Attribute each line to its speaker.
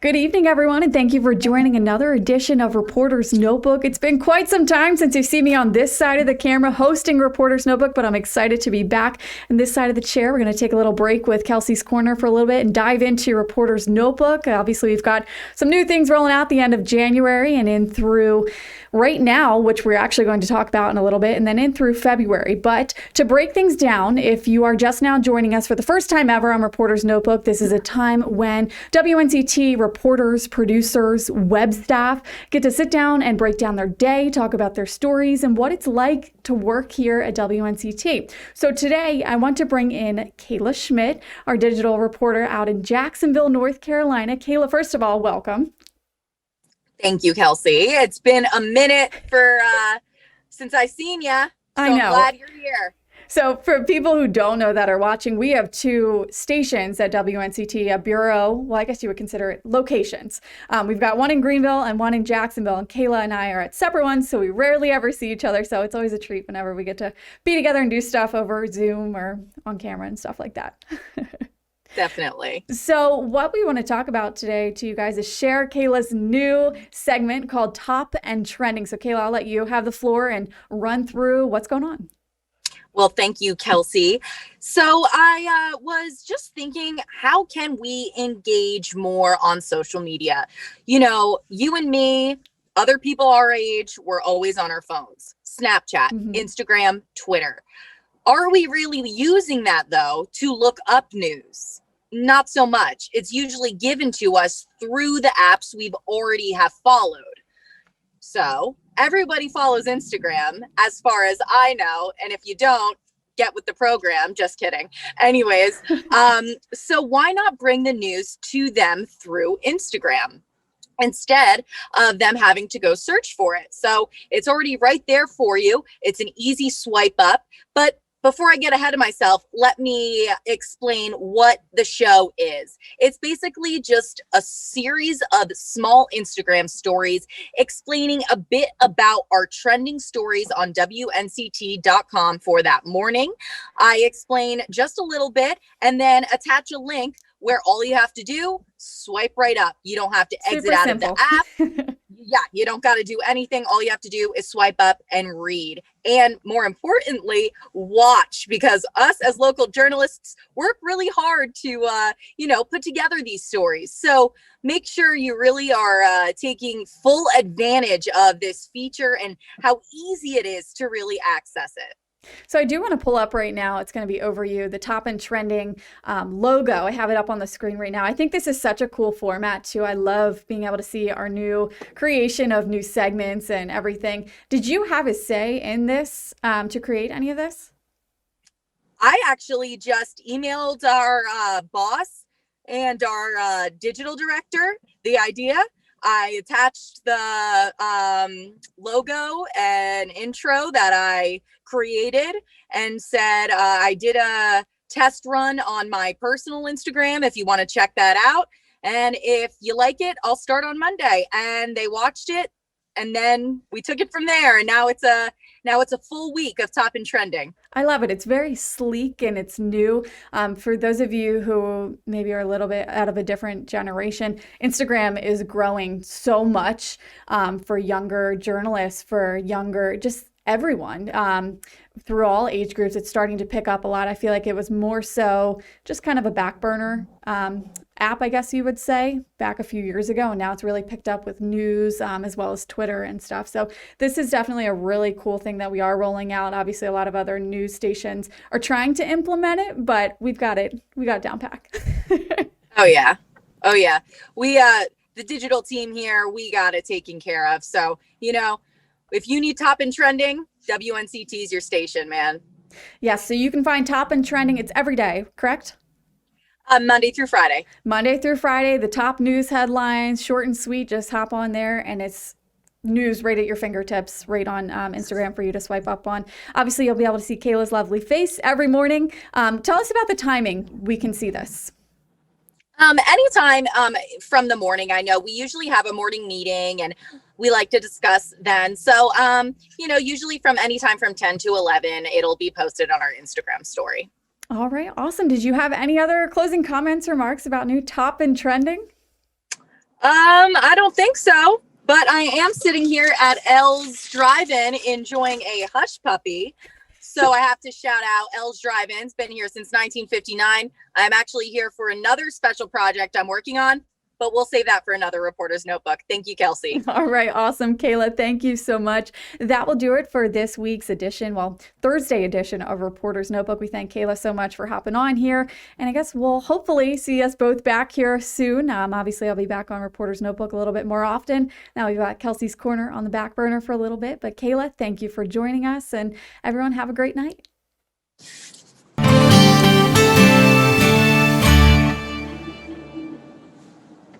Speaker 1: Good evening, everyone, and thank you for joining another edition of Reporter's Notebook. It's been quite some time since you see me on this side of the camera hosting Reporter's Notebook, but I'm excited to be back on this side of the chair. We're going to take a little break with Kelsey's Corner for a little bit and dive into Reporter's Notebook. Obviously, we've got some new things rolling out the end of January and in through right now, which we're actually going to talk about in a little bit, and then in through February. But to break things down, if you are just now joining us for the first time ever on Reporter's Notebook, this is a time when WNCT reporters, producers, web staff get to sit down and break down their day, talk about their stories, and what it's like to work here at WNCT. So today, I want to bring in Kayla Schmidt, our digital reporter out in Jacksonville, North Carolina. Kayla, first of all, welcome.
Speaker 2: Thank you, Kelsey. It's been a minute since I seen ya. So
Speaker 1: I know.
Speaker 2: I'm glad you're here.
Speaker 1: So for people who don't know that are watching, we have two stations at WNCT, a bureau, well, I guess you would consider it locations. We've got one in Greenville and one in Jacksonville, and Kayla and I are at separate ones, so we rarely ever see each other. So it's always a treat whenever we get to be together and do stuff over Zoom or on camera and stuff like that.
Speaker 2: Definitely.
Speaker 1: So what we want to talk about today to you guys is share Kayla's new segment called Top and Trending. So Kayla, I'll let you have the floor and run through what's going on.
Speaker 2: Well, thank you, Kelsey. So I was just thinking, how can we engage more on social media? You know, you and me, other people our age, we're always on our phones. Snapchat, Instagram, Twitter. Are we really using that, though, to look up news? Not so much. It's usually given to us through the apps we've already have followed. So everybody follows Instagram, as far as I know. And if you don't, get with the program. Just kidding. Anyways, so why not bring the news to them through Instagram instead of them having to go search for it? So it's already right there for you. It's an easy swipe up. But before I get ahead of myself, let me explain what the show is. It's basically just a series of small Instagram stories explaining a bit about our trending stories on WNCT.com for that morning. I explain just a little bit and then attach a link where all you have to do, swipe right up. You don't have to exit out of the app. Yeah, you don't got to do anything. All you have to do is swipe up and read. And more importantly, watch, because us as local journalists work really hard to, put together these stories. So make sure you really are taking full advantage of this feature and how easy it is to really access it.
Speaker 1: So I do want to pull up right now. It's going to be over you, the Top and Trending logo. I have it up on the screen right now. I think this is such a cool format too. I love being able to see our new creation of new segments and everything. Did you have a say in this to create any of this?
Speaker 2: I actually just emailed our boss and our digital director the idea. I attached the logo and intro that I created and said I did a test run on my personal Instagram if you want to check that out. And if you like it, I'll start on Monday. And they watched it and then we took it from there. And now it's a full week of Top and Trending.
Speaker 1: I love it. It's very sleek and it's new. For those of you who maybe are a little bit out of a different generation, Instagram is growing so much for younger journalists, for younger, just everyone through all age groups. It's starting to pick up a lot. I feel like it was more so just kind of a back burner app, I guess you would say, back a few years ago. And now it's really picked up with news as well as Twitter and stuff. So this is definitely a really cool thing that we are rolling out. Obviously, a lot of other news stations are trying to implement it, but we've got it down pack.
Speaker 2: Oh, yeah. We, the digital team here, we got it taken care of. So, if you need Top and Trending, WNCT is your station, man.
Speaker 1: Yes, so you can find Top and Trending. It's every day, correct?
Speaker 2: Monday through Friday.
Speaker 1: Monday through Friday, the top news headlines, short and sweet. Just hop on there and it's news right at your fingertips, right on Instagram for you to swipe up on. Obviously, you'll be able to see Kayla's lovely face every morning. Tell us about the timing we can see this.
Speaker 2: Anytime from the morning. I know we usually have a morning meeting and we like to discuss then. So, usually from anytime from 10 to 11, it'll be posted on our Instagram story.
Speaker 1: All right. Awesome. Did you have any other closing comments, remarks about new Top and Trending?
Speaker 2: I don't think so, but I am sitting here at L's Drive-In enjoying a hush puppy. So I have to shout out L's Drive-In's been here since 1959. I'm actually here for another special project I'm working on, but we'll save that for another Reporter's Notebook. Thank you, Kelsey.
Speaker 1: All right, awesome, Kayla. Thank you so much. That will do it for this week's edition, Thursday edition of Reporter's Notebook. We thank Kayla so much for hopping on here, and I guess we'll hopefully see us both back here soon. Obviously, I'll be back on Reporter's Notebook a little bit more often. Now we've got Kelsey's Corner on the back burner for a little bit, but Kayla, thank you for joining us, and everyone have a great night.